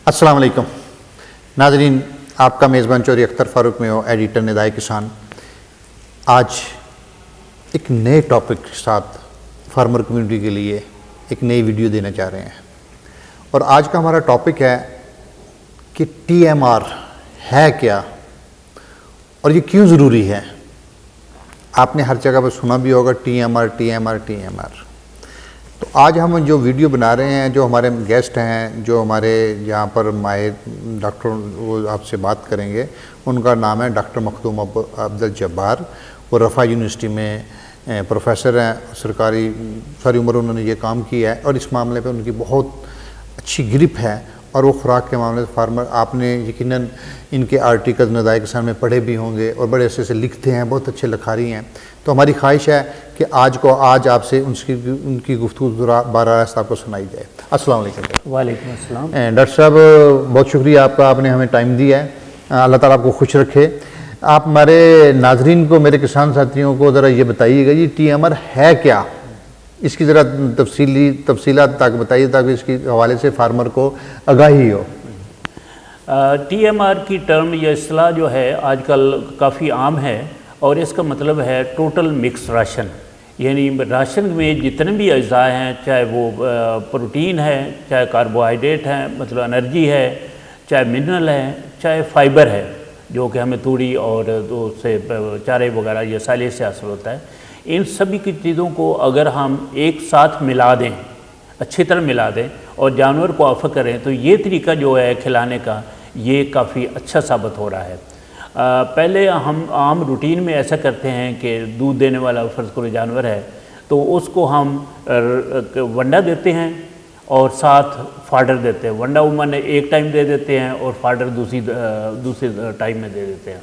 अस्सलाम वालेकुम नाज़रीन, आपका मेज़बान चौधरी अख्तर फ़ारूक में हो, एडिटर निदाए किसान। आज एक नए टॉपिक के साथ फार्मर कम्युनिटी के लिए एक नई वीडियो देना चाह रहे हैं। और आज का हमारा टॉपिक है कि TMR है क्या और ये क्यों ज़रूरी है। आपने हर जगह पर सुना भी होगा TMR। तो आज हम जो वीडियो बना रहे हैं, जो हमारे गेस्ट हैं, जो हमारे यहाँ पर माहिर डॉक्टर वो आपसे बात करेंगे, उनका नाम है डॉक्टर मखदूम अब्दुल जब्बार। वो रफ़ा यूनिवर्सिटी में प्रोफेसर हैं, सरकारी सारी उम्र उन्होंने ये काम किया है और इस मामले पे उनकी बहुत अच्छी ग्रिप है। और वो खुराक के मामले में फार्मर, आपने यकीनन इनके आर्टिकल्स निदाए किसान में पढ़े भी होंगे और बड़े अच्छे से लिखते हैं, बहुत अच्छे लिखारी हैं। तो हमारी ख्वाहिश है कि आज आपसे उनकी गुफ्तगू बारह रास्त आपको सुनाई जाए। अस्सलाम वालेकुम। वालेकुम अस्सलाम। डॉक्टर साहब, बहुत शुक्रिया आपका, आपने हमें टाइम दिया है। अल्लाह ताला आपको खुश रखे। आप हमारे नाजरीन को, मेरे किसान साथियों को ज़रा ये बताइएगा, ये TMR है क्या, इसकी ज़रा तफसीलात तक बताइए ताकि इसके हवाले से फार्मर को आगाही हो। TMR की टर्म या इस्तेलाह जो है आजकल काफ़ी आम है और इसका मतलब है टोटल मिक्स राशन। यानी राशन में जितने भी अज्जा हैं, चाहे वो प्रोटीन है, चाहे कार्बोहाइड्रेट है, मतलब एनर्जी है, चाहे मिनरल है, चाहे फाइबर है, जो कि हमें तूड़ी और उससे चारे वगैरह या साले से हासिल होता है। इन सभी की चीज़ों को अगर हम एक साथ मिला दें, अच्छी तरह मिला दें और जानवर को ऑफर करें, तो ये तरीका जो है खिलाने का, ये काफ़ी अच्छा साबित हो रहा है। पहले हम आम रूटीन में ऐसा करते हैं कि दूध देने वाला फ़र्ज़ करो जानवर है, तो उसको हम वंडा देते हैं और साथ फाडर देते हैं। वंडा उमन एक टाइम दे देते हैं और फाडर दूसरी टाइम में दे देते हैं।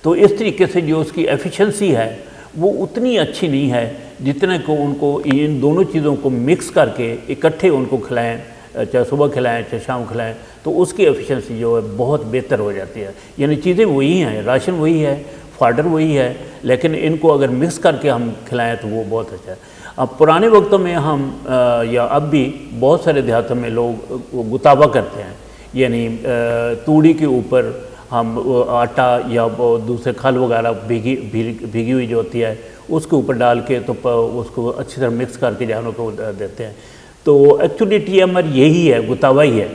तो इस तरीके से जो उसकी एफिशिएंसी है वो उतनी अच्छी नहीं है जितने को उनको इन दोनों चीज़ों को मिक्स करके इकट्ठे उनको खिलाएं, चाहे सुबह खिलाएं चाहे शाम खिलाएं, तो उसकी एफिशिएंसी जो है बहुत बेहतर हो जाती है। यानी चीज़ें वही हैं, राशन वही है, फाडर वही है, लेकिन इनको अगर मिक्स करके हम खिलाएं तो वो बहुत अच्छा है। अब पुराने वक्तों में हम या अब भी बहुत सारे देहातों में लोग गुतावा करते हैं, यानी तूड़ी के ऊपर हम आटा या दूसरे खल वगैरह भीगी हुई जो होती है उसके ऊपर डाल के तो उसको अच्छी तरह मिक्स करके जानवरों को देते हैं। तो एक्चुअली TMR यही है, गुतावा ही है,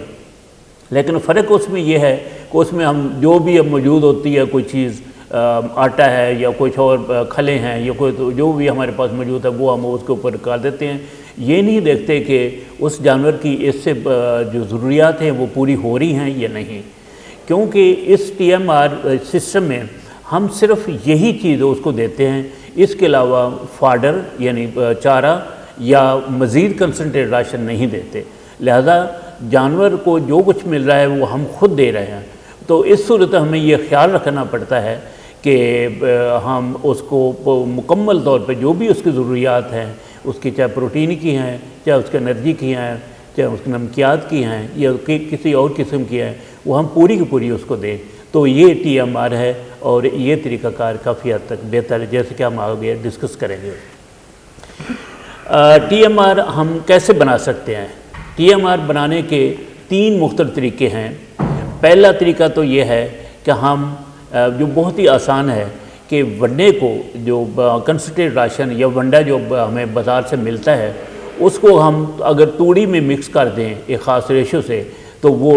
लेकिन फ़र्क उसमें यह है कि उसमें हम जो भी अब मौजूद होती है, कोई चीज़ आटा है या कुछ और खलें हैं या कोई तो जो भी हमारे पास मौजूद है वो हम उसके ऊपर कर देते हैं। ये नहीं देखते कि उस जानवर की इससे जो ज़रूरियात हैं वो पूरी हो रही हैं या नहीं, क्योंकि इस TMR सिस्टम में हम सिर्फ यही चीज़ उसको देते हैं। इसके अलावा फाडर यानी चारा या मज़ीद कंसनट्रेट राशन नहीं देते। लिहाजा जानवर को जो कुछ मिल रहा है वो हम खुद दे रहे हैं। तो इस सूरत हमें ये ख्याल रखना पड़ता है कि हम उसको मुकम्मल तौर पे जो भी उसकी ज़रूरियात हैं, उसकी चाहे प्रोटीन की हैं, चाहे उसकी एनर्जी की हैं, चाहे उसकी नमकियात की हैं या किसी और किस्म की हैं, वो हम पूरी की पूरी उसको दें। तो ये TMR है और ये तरीक़ाकार काफ़ी हद तक बेहतर है, जैसे कि हम आगे डिस्कस करेंगे। TMR हम कैसे बना सकते हैं? TMR बनाने के 3 मुख्तलिफ तरीके हैं। पहला तरीका तो ये है कि हम जो बहुत ही आसान है कि वंडे को, जो कंसनट्रेट राशन या वंडा जो हमें बाज़ार से मिलता है, उसको हम अगर तूड़ी में मिक्स कर दें एक ख़ास रेशो से, तो वो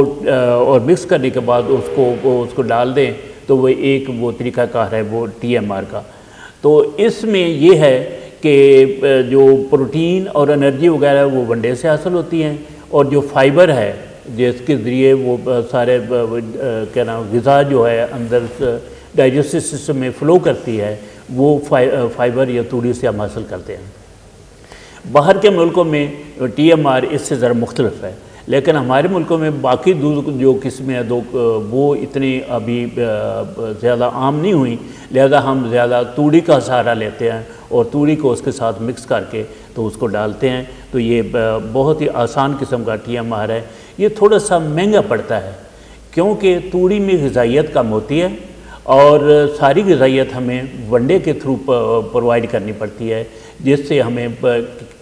और मिक्स करने के बाद उसको डाल दें, तो वो तरीक़ाकार है वो TMR का। तो इसमें ये है कि जो प्रोटीन और एनर्जी वगैरह वो वंडे से हासिल होती हैं और जो फाइबर है जिसके ज़रिए वो सारे क्या नाम ग़िज़ा जो है अंदर डाइजेस्टिव सिस्टम में फ़्लो करती है, वो फाइबर या तूड़ी से हम हासिल करते हैं। बाहर के मुल्कों में TMR इससे ज़रा मुख्तलिफ है, लेकिन हमारे मुल्कों में बाकी दूध जो किस्में हैं वो इतनी अभी ज़्यादा आम नहीं हुई, लिहाजा हम ज़्यादा तूड़ी का सहारा लेते हैं और तूड़ी को उसके साथ मिक्स करके तो उसको डालते हैं। तो ये बहुत ही आसान किस्म का TMR है। ये थोड़ा सा महंगा पड़ता है क्योंकि तूड़ी में ग़िज़ाइयत कम होती है और सारी ग़िज़ाइयत हमें वनडे के थ्रू प्रोवाइड करनी पड़ती है, जिससे हमें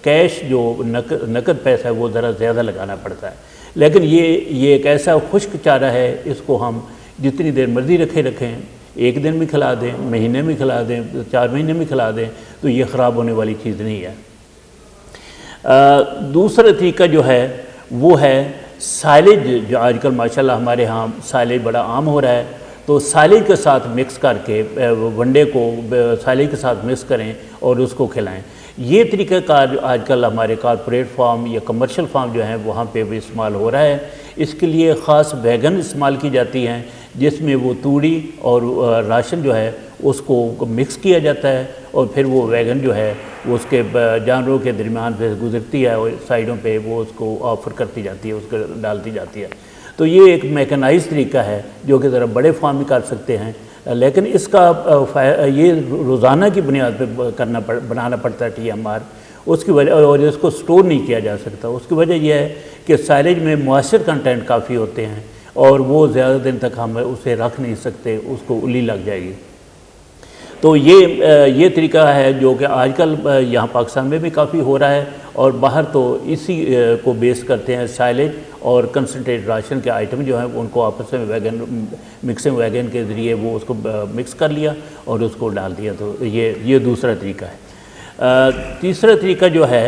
कैश जो नकद पैसा है वो ज़रा ज़्यादा लगाना पड़ता है। लेकिन ये एक ऐसा खुश्क चारा है, इसको हम जितनी देर मर्ज़ी रखें, एक दिन में खिला दें, महीने में खिला दें, 4 महीने में खिला दें, तो ये ख़राब होने वाली चीज़ नहीं है। दूसरा तरीका जो है वो है साइलेज, जो आजकल माशाल्लाह हमारे यहाँ साइलेज बड़ा आम हो रहा है, तो साइलेज के साथ मिक्स करके वनडे को साइलेज के साथ मिक्स करें और उसको खिलाएं। ये तरीक़ाकार आजकल हमारे कॉर्पोरेट फार्म या कमर्शियल फार्म जो हैं वहाँ पे भी इस्तेमाल हो रहा है। इसके लिए ख़ास वैगन इस्तेमाल की जाती हैं, जिसमें वो तूड़ी और राशन जो है उसको मिक्स किया जाता है और फिर वो वैगन जो है वो उसके जानवरों के दरमियान से गुजरती है और साइडों पे वो उसको ऑफ़र करती जाती है, उसको डालती जाती है। तो ये एक मैकेनाइज तरीका है जो कि ज़रा बड़े फार्म में कर सकते हैं, लेकिन इसका ये रोज़ाना की बुनियाद पर बनाना पड़ता है TMR। उसकी वजह, और इसको स्टोर नहीं किया जा सकता। उसकी वजह यह है कि साइलेज में मॉइस्चर कंटेंट काफ़ी होते हैं और वो ज़्यादा दिन तक हम उसे रख नहीं सकते, उसको उल्ली लग जाएगी। तो ये तरीका है जो कि आजकल यहाँ पाकिस्तान में भी काफ़ी हो रहा है और बाहर तो इसी को बेस करते हैं। साइलेज और कंसनट्रेट राशन के आइटम जो हैं उनको आपस में मिक्सिंग वैगन के ज़रिए वो उसको मिक्स कर लिया और उसको डाल दिया। तो ये दूसरा तरीका है। तीसरा तरीका जो है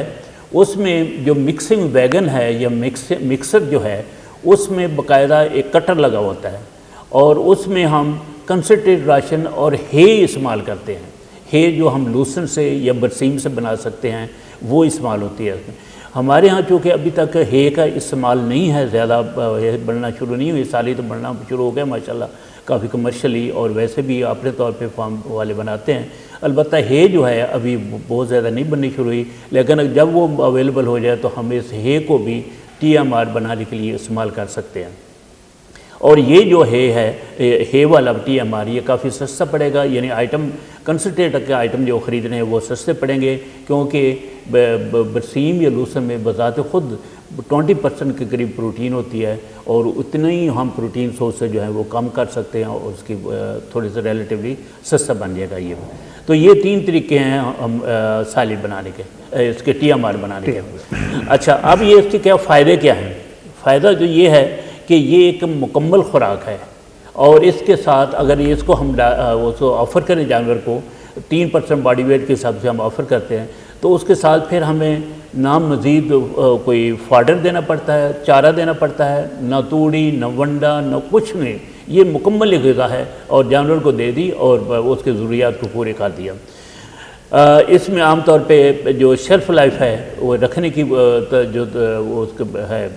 उसमें जो मिक्सिंग वैगन है या मिक्सर जो है उसमें बाकायदा एक कटर लगा होता है और उसमें हम कंसनट्रेट राशन और हे इस्तेमाल करते हैं। हे जो हम लूसन से या बरसीम से बना सकते हैं वो इस्तेमाल होती है। हमारे यहाँ चूँकि अभी तक हे का इस्तेमाल नहीं है, ज़्यादा बनना शुरू नहीं हुई, साल ही तो बनना शुरू हो गया माशाल्लाह, काफ़ी कमर्शियली और वैसे भी अपने तौर पे फार्म वाले बनाते हैं। अलबत्ता हे जो है अभी बहुत ज़्यादा नहीं बननी शुरू हुई, लेकिन जब वो अवेलेबल हो जाए तो हम इस हे को भी TMR बनाने के लिए इस्तेमाल कर सकते हैं। और ये जो हे वाला TMR ये काफ़ी सस्ता पड़ेगा, यानी आइटम कंसनट्रेट के आइटम जो ख़रीदने हैं वो सस्ते पड़ेंगे, क्योंकि बरसीम या लूसन में बज़ात ख़ुद 20% के करीब प्रोटीन होती है और उतने ही हम प्रोटीन सोर्स से जो है वो कम कर सकते हैं और उसकी थोड़ी सी रिलेटिवली सस्ता बन जाएगा ये। तो ये 3 तरीके हैं हम साइलेज बनाने के, इसके TMR बनाने के। अच्छा, अब ये इसके क्या फ़ायदे क्या हैं? फ़ायदा जो ये है कि ये एक मुकम्मल खुराक है और इसके साथ अगर इसको हम उसको ऑफ़र करें जानवर को 3% बॉडी वेट के हिसाब से हम ऑफ़र करते हैं, तो उसके साथ फिर हमें ना मज़ीद कोई फाडर देना पड़ता है, चारा देना पड़ता है, ना तूड़ी, ना वंडा, ना कुछ नहीं। ये मुकम्मल ग़िज़ा है और जानवर को दे दी और उसके ज़रूरियात को पूरे कर दिया। इसमें आमतौर पे जो शेल्फ़ लाइफ है वो रखने की जो उसका है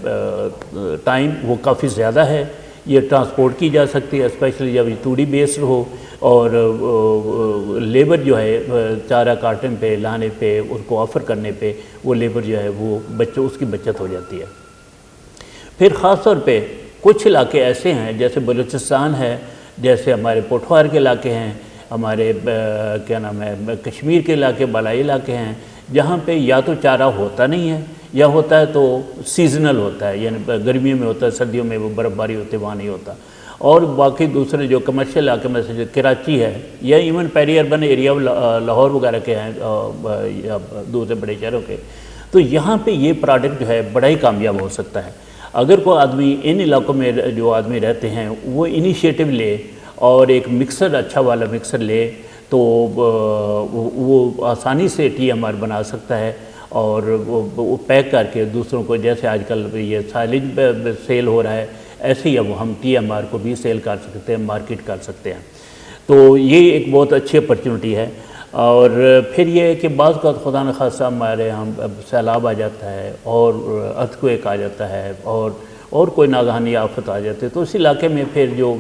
टाइम वो काफ़ी ज़्यादा है। ये ट्रांसपोर्ट की जा सकती है, स्पेशली जब ये तूड़ी बेस्ड हो और लेबर जो है चारा काटने पे, लाने पे, उसको ऑफ़र करने पे वो लेबर जो है वो उसकी बचत हो जाती है। फिर ख़ास तौर पे कुछ इलाके ऐसे हैं जैसे बलूचिस्तान है, जैसे हमारे पोठवार के इलाके हैं, हमारे क्या नाम है कश्मीर के इलाके, बालाई इलाके हैं, जहाँ पे या तो चारा होता नहीं है या होता है तो सीज़नल होता है, यानी गर्मियों में होता है, सर्दियों में वो बर्फ़बारी होती है, वहाँ नहीं होता। और बाकी दूसरे जो कमर्शियल इलाके में से कराची है या even peri urban area Lahore वगैरह के हैं या दूसरे बड़े शहरों के, तो यहाँ पे ये प्रोडक्ट जो है बड़ा ही कामयाब हो सकता है। अगर कोई आदमी इन इलाकों में जो आदमी रहते हैं वो इनिशिएटिव ले और एक मिक्सर, अच्छा वाला मिक्सर ले, तो वो आसानी से TMR बना सकता है और वो पैक करके दूसरों को, जैसे आजकल ये साइलेज सेल हो रहा है, ऐसे ही अब हम TMR को भी सेल कर सकते हैं, मार्केट कर सकते हैं। तो ये एक बहुत अच्छी अपॉर्चुनिटी है। और फिर ये है कि बाज़ का खुदा न खासा हमारे यहाँ सैलाब आ जाता है और अर्थक्वेक आ जाता है और कोई नागहानी आफत आ जाती है, तो उस इलाके में फिर जो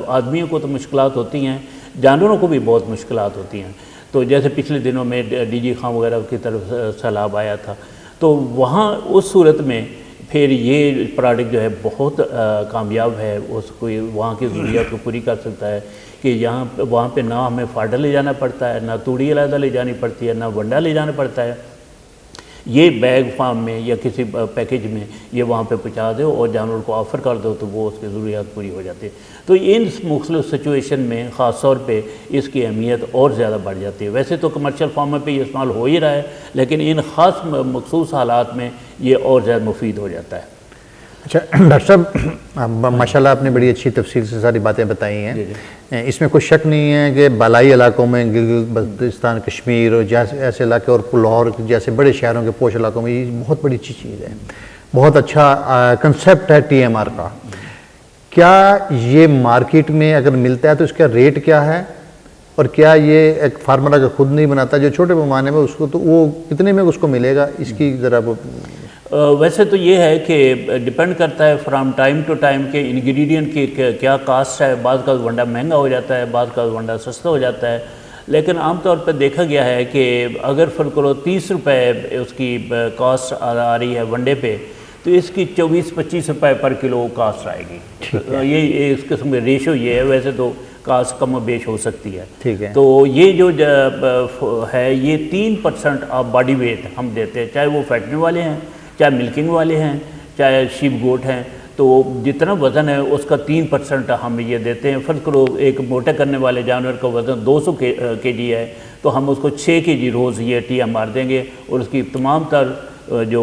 आदमियों को तो मुश्किलात होती हैं, जानवरों को भी बहुत मुश्किलात होती हैं। तो जैसे पिछले दिनों में DG खां वगैरह की तरफ सैलाब आया था, तो वहाँ उस सूरत में फिर ये प्रोडक्ट जो है बहुत कामयाब है, उसको वहाँ की ज़रूरियात को पूरी कर सकता है कि वहाँ पे ना हमें फाडर ले जाना पड़ता है, ना तूड़ी अलग ले जानी पड़ती है, ना वंडा ले जाना पड़ता है। ये बैग फार्म में या किसी पैकेज में ये वहाँ पे पहुँचा दो और जानवर को ऑफ़र कर दो तो वो उसकी ज़रूरियात पूरी हो जाती है। तो इन मुख्तलिफ़ सिचुएशन में ख़ास तौर पे इसकी अहमियत और ज़्यादा बढ़ जाती है। वैसे तो कमर्शियल फार्म पे ये इस्तेमाल हो ही रहा है, लेकिन इन ख़ास मखसूस हालात में ये और ज़्यादा मुफीद हो जाता है। अच्छा डॉक्टर साहब, माशाल्लाह आपने बड़ी अच्छी तफसील से सारी बातें बताई हैं। इसमें कोई शक नहीं है कि बालाई इलाकों में गिलगित बल्तिस्तान, कश्मीर और जैसे ऐसे इलाके और लाहौर जैसे बड़े शहरों के पोश इलाकों में ये बहुत बड़ी अच्छी चीज़ है, बहुत अच्छा कंसेप्ट है TMR का। क्या ये मार्केट में अगर मिलता है तो इसका रेट क्या है, और क्या ये एक फार्मर अगर खुद नहीं बनाता जो छोटे पैमाने में उसको, तो वो कितने में उसको मिलेगा, इसकी ज़रा वो वैसे तो ये है कि डिपेंड करता है फ्राम टाइम टू टाइम के इंग्रेडिएंट की क्या कास्ट है। बाद का वंडा महंगा हो जाता है, बाद का वंडा सस्ता हो जाता है, लेकिन आमतौर पर देखा गया है कि अगर फर्क करो 30 रुपये उसकी कास्ट आ रही है वनडे पे, तो इसकी 24-25 रुपये पर किलो कास्ट आएगी। ये इस किस्म के रेशो ये है। वैसे तो कास्ट कम बेश हो सकती है, ठीक है। तो ये जो है ये 3% ऑफ बॉडी वेट हम देते हैं, चाहे वो फैक्ट्री वाले हैं, चाहे मिल्किंग वाले हैं, चाहे शीप गोट हैं। तो जितना वज़न है उसका 3% हम ये देते हैं। फ़र्ज़ करो एक मोटे करने वाले जानवर का वज़न 200 kg है, तो हम उसको 6 kg रोज़ ये TMR देंगे, और उसकी तमाम तर जो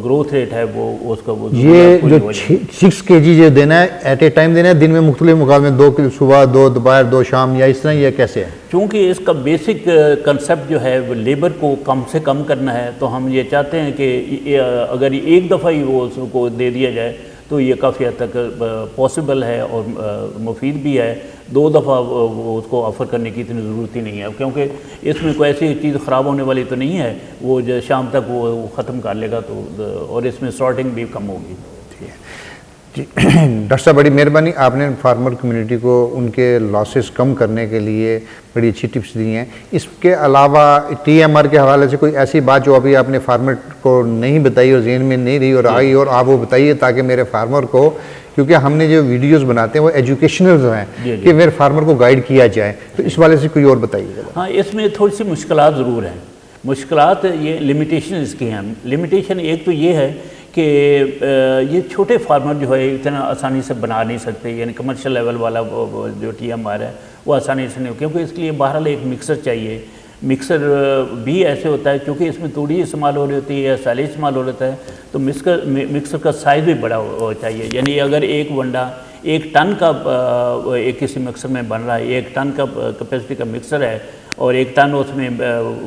ग्रोथ रेट है वो उसका वो ये जो 6 kg जो देना है एट ए टाइम देना है, दिन में मुख्तलिफ मुकाबले में 2 किलो सुबह, 2 दोपहर, 2 शाम, या इस तरह, ये कैसे है? चूँकि इसका बेसिक कंसेप्ट जो है वो लेबर को कम से कम करना है, तो हम ये चाहते हैं कि अगर एक दफ़ा ही वो उसको दे दिया जाए तो ये काफ़ी हद तक पॉसिबल है और मुफीद भी है। 2 दफ़ा वो उसको ऑफ़र करने की इतनी ज़रूरत ही नहीं है, क्योंकि इसमें कोई ऐसी चीज़ ख़राब होने वाली तो नहीं है, वो जो शाम तक वो ख़त्म कर लेगा, तो और इसमें सॉर्टिंग भी कम होगी। जी डॉक्टर साहब, बड़ी मेहरबानी, आपने फार्मर कम्युनिटी को उनके लॉसेस कम करने के लिए बड़ी अच्छी टिप्स दी हैं। इसके अलावा TMR के हवाले से कोई ऐसी बात जो अभी आपने फार्मर को नहीं बताई और जहन में नहीं रही और आई, और आप वो बताइए ताकि मेरे फार्मर को, क्योंकि हमने जो वीडियोस बनाते हैं वो एजुकेशनल जो हैं कि मेरे फार्मर को गाइड किया जाए, तो इस वाले से कोई और बताइएगा। हाँ, इसमें थोड़ी सी मुश्किलात ज़रूर हैं। मुश्किलात ये लिमिटेशन इसकी हैं। लिमिटेशन एक तो ये है कि ये छोटे फार्मर जो है इतना आसानी से बना नहीं सकते, यानी कमर्शियल लेवल वाला जो TMR है वो आसानी से नहीं, क्योंकि इसके लिए बहरहाल एक मिक्सर चाहिए। मिक्सर भी ऐसे होता है क्योंकि इसमें तूड़ी इस्तेमाल हो रही होती है या साइलेज इस्तेमाल हो रहा है, तो मिक्सर का साइज़ भी बड़ा चाहिए। यानी अगर एक वंडा 1 टन का एक किसी मिक्सर में बन रहा है, 1 टन का कैपेसिटी का मिक्सर है और 1 टन उसमें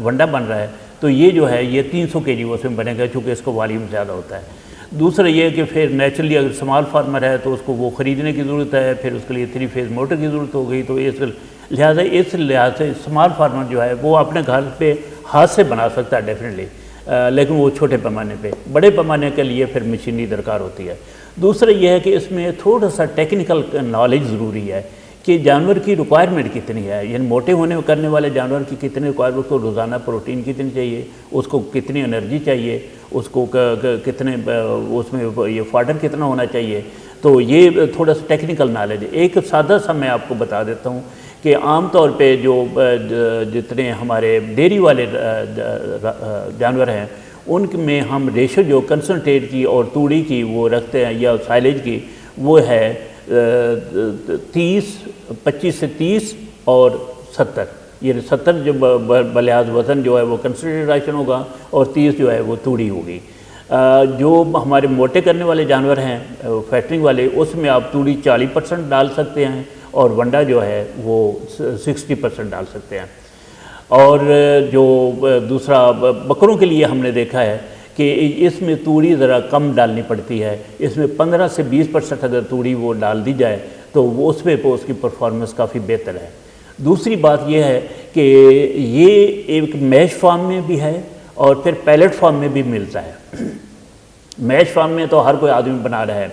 वंडा बन रहा है, तो ये जो है ये 300 kg उसमें बनेगा, चूँकि इसका वॉल्यूम ज़्यादा होता है। दूसरा ये है कि फिर नेचुरली अगर स्मॉल फार्मर है तो उसको वो ख़रीदने की ज़रूरत है, फिर उसके लिए 3 फेज़ मोटर की ज़रूरत हो गई। तो इस लिहाज से स्मॉल फार्मर जो है वो अपने घर पे हाथ से बना सकता है डेफिनेटली, लेकिन वो छोटे पैमाने पे। बड़े पैमाने के लिए फिर मशीनरी दरकार होती है। दूसरा ये है कि इसमें थोड़ा सा टेक्निकल नॉलेज ज़रूरी है कि जानवर की रिक्वायरमेंट कितनी है, यानी मोटे होने करने वाले जानवर की कितनी रिक्वायरमेंट, उसको रोज़ाना प्रोटीन कितनी चाहिए, उसको कितनी एनर्जी चाहिए, उसको कितने उसमें ये फाडर कितना होना चाहिए। तो ये थोड़ा सा टेक्निकल नॉलेज है। एक सादा सा मैं आपको बता देता हूँ कि आम तौर पे जो जितने हमारे डेयरी वाले जानवर हैं उनमें हम रेशो जो कंसनट्रेट की और तूड़ी की वो रखते हैं या साइलेज की, वो है 25 से 30 और 70। ये 70 जो बलिहाज वज़न जो है वो कंसनट्रेटेड राशन होगा और 30 जो है वो तूड़ी होगी। जो हमारे मोटे करने वाले जानवर हैं फैटरिंग वाले, उसमें आप तूड़ी 40% डाल सकते हैं और वंडा जो है वो 60% डाल सकते हैं। और जो दूसरा बकरों के लिए हमने देखा है कि इसमें तूड़ी ज़रा कम डालनी पड़ती है। इसमें 15 से 20% अगर तूड़ी वो डाल दी जाए तो वो उसमें उसकी परफॉर्मेंस काफ़ी बेहतर है। दूसरी बात यह है कि ये एक मैश फार्म में भी है और फिर पैलेट फार्म में भी मिलता है। मैश फार्म में तो हर कोई आदमी बना रहा है,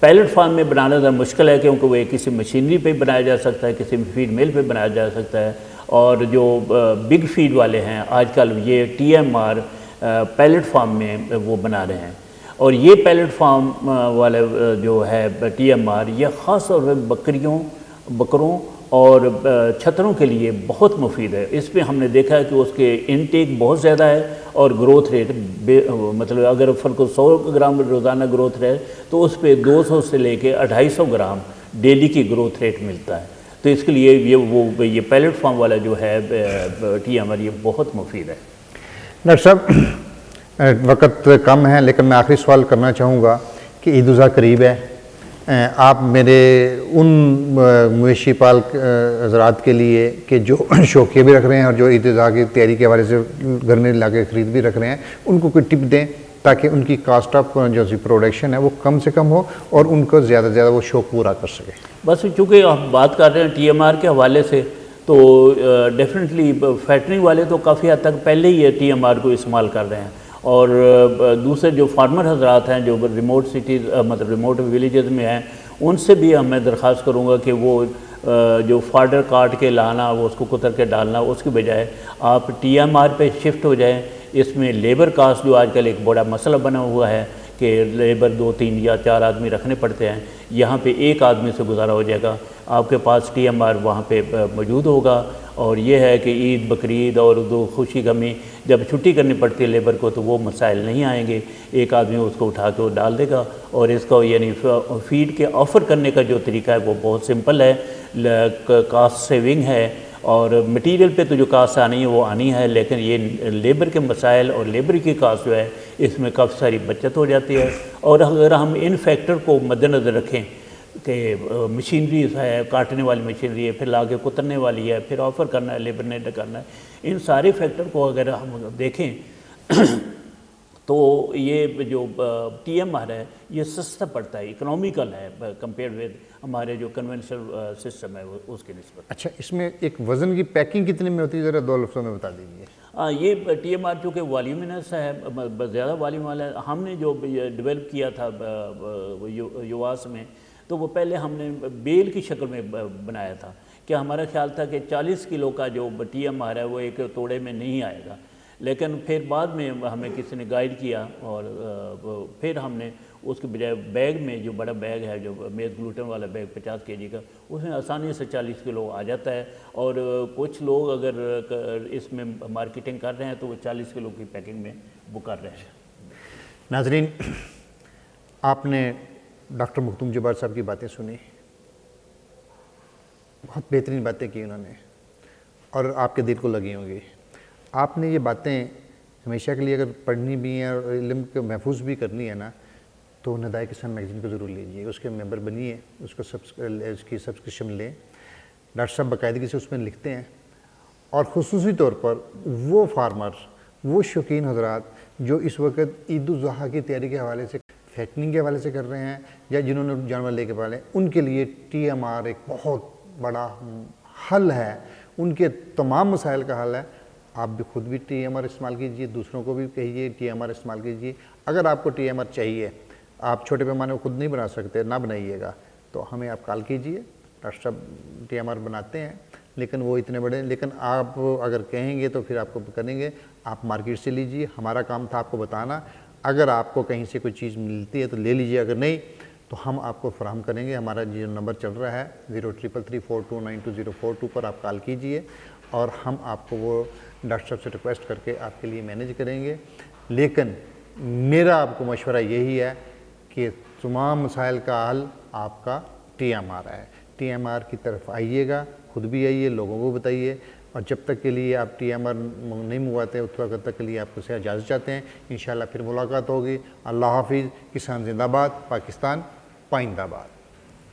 पैलेट फार्म में बनाना ज़रा मुश्किल है क्योंकि वो किसी मशीनरी पे बनाया जा सकता है, किसी फीड मिल पे बनाया जा सकता है। और जो बिग फीड वाले हैं आजकल ये TMR पैलेट फार्म में वो बना रहे हैं। और ये पैलेट फार्म वाले जो है TMR ये ख़ास तौर पर बकरों और छतरों के लिए बहुत मुफीद है। इसमें हमने देखा है कि उसके इनटेक बहुत ज़्यादा है और ग्रोथ रेट मतलब अगर फल को 100 ग्राम रोज़ाना ग्रोथ रेट तो उस पर 200 से लेके 250 ग्राम डेली की ग्रोथ रेट मिलता है। तो इसके लिए ये पैलेट फार्म वाला जो है TMR ये बहुत मुफीद है। डॉक्टर साहब, वक्त कम है लेकिन मैं आखिरी सवाल करना चाहूँगा कि ईद उज़ा करीब है, आप मेरे उन मवेशी पाल हज़रात के लिए कि जो शौकिया भी रख रहे हैं और जो ईद उज़ा की तैयारी के हवाले से घर में ला के ख़रीद भी रख रहे हैं, उनको कोई टिप दें ताकि उनकी कास्ट ऑफ जो सी प्रोडक्शन है वो कम से कम हो और उनको ज़्यादा से ज़्यादा वो शौक़ पूरा कर सके। बस चूँकि आप बात कर रहे हैं TMR के हवाले से, तो डेफिनेटली फैक्टरिंग वाले तो काफ़ी हद तक पहले ही TMR को इस्तेमाल कर रहे हैं, और दूसरे जो फार्मर हजरात हैं जो रिमोट सिटीज़ मतलब रिमोट विलेजेस में हैं, उनसे भी मैं दरख्वास्त करूँगा कि वो जो फाडर काट के लाना, वो उसको कुतर के डालना, उसकी बजाय आप TMR पे शिफ्ट हो जाएं। इसमें लेबर कास्ट जो आजकल एक बड़ा मसला बना हुआ है कि लेबर 2, 3 या 4 आदमी रखने पड़ते हैं, यहाँ पे एक आदमी से गुजारा हो जाएगा। आपके पास TMR वहाँ पे मौजूद होगा, और ये है कि ईद बकरीद और दो खुशी गमी जब छुट्टी करनी पड़ती है लेबर को, तो वो मसाइल नहीं आएंगे। एक आदमी उसको उठा के वो डाल देगा, और इसका यानी फीड के ऑफ़र करने का जो तरीका है वो बहुत सिंपल है, कास्ट सेविंग है, और मटेरियल पे तो जो कास्ट आनी है वो आनी है, लेकिन ये लेबर के मसाइल और लेबर की कास्ट जो है इसमें काफ़ी सारी बचत हो जाती है। और अगर हम इन फैक्टर को मद्देनज़र रखें कि मशीनरी है, काटने वाली मशीनरी है, फिर लाके कुतरने वाली है, फिर ऑफ़र करना है, लेबर ने करना है, इन सारे फैक्टर को अगर हम देखें तो ये जो TMR है ये सस्ता पड़ता है, इकोनॉमिकल है कंपेयर विद हमारे जो कन्वेंशनल सिस्टम है उसके निस्बत। अच्छा, इसमें एक वज़न की पैकिंग कितने में होती है, ज़रा 2 लफ्ज़ों में बता दीजिए। ये TMR चूँकि वॉल्यूमिनस है, ज़्यादा वॉल्यूम वाला है, हमने जो डेवलप किया था युवास में, तो वो पहले हमने बेल की शक्ल में बनाया था कि हमारा ख्याल था कि 40 किलो का जो TMR है वो एक तोड़े में नहीं आएगा, लेकिन फिर बाद में हमें किसी ने गाइड किया, और फिर हमने उसके बजाय बैग में, जो बड़ा बैग है जो मेज़ ग्लूटेन वाला बैग 50 kg का, उसमें आसानी से 40 किलो आ जाता है। और कुछ लोग अगर इसमें मार्केटिंग कर रहे हैं तो वो 40 किलो की पैकिंग में वो कर रहे हैं। नाज़रीन, आपने डॉक्टर मखदूम जब्बार साहब की बातें सुनी, बहुत बेहतरीन बातें की उन्होंने, और आपके दिल को लगी होंगी। आपने ये बातें हमेशा के लिए अगर पढ़नी भी हैं और इल्म को महफूज भी करनी है ना, तो नदाए किसान मैगज़ीन को ज़रूर लीजिए, उसके मेंबर बनिए, उसको उसकी सब्सक्रिप्शन लें। डॉक्टर साहब बाकायदगी से उसमें लिखते हैं, और ख़ुसूसी तौर पर वो फार्मर, वो शौकीन हज़रात जो इस वक्त ईद उल ज़ुहा की तैयारी के हवाले से, फैक्टरिंग के हवाले से कर रहे हैं, या जिन्होंने जानवर लेके पाले, उनके लिए TMR एक बहुत बड़ा हल है, उनके तमाम मसाइल का हल है। आप भी खुद भी TMR इस्तेमाल कीजिए, दूसरों को भी कहिए TMR इस्तेमाल कीजिए। अगर आपको TMR चाहिए, आप छोटे पैमाने को खुद नहीं बना सकते, ना बनाइएगा, तो हमें आप कॉल कीजिए। डॉक्टर साहब TMR बनाते हैं, लेकिन वो इतने बड़े, लेकिन आप अगर कहेंगे तो फिर आपको करेंगे। आप मार्केट से लीजिए, हमारा काम था आपको बताना। अगर आपको कहीं से कोई चीज़ मिलती है तो ले लीजिए, अगर नहीं तो हम आपको फराहम करेंगे। हमारा जो नंबर चल रहा है 0333429242 पर आप कॉल कीजिए, और हम आपको वो डॉक्टर साहब से रिक्वेस्ट करके आपके लिए मैनेज करेंगे। लेकिन मेरा आपको मशवरा यही है कि तमाम मसाइल का हल आपका TMR है। TMR की तरफ आइएगा, खुद भी आइए, लोगों को बताइए, और जब तक के लिए आप TMR नहीं मंगवाते उस वक्त तक के लिए आपको से इजाज़त चाहते हैं। इंशाल्लाह फिर मुलाकात होगी। अल्लाह हाफिज़। किसान जिंदाबाद, पाकिस्तान पाइंदाबाद।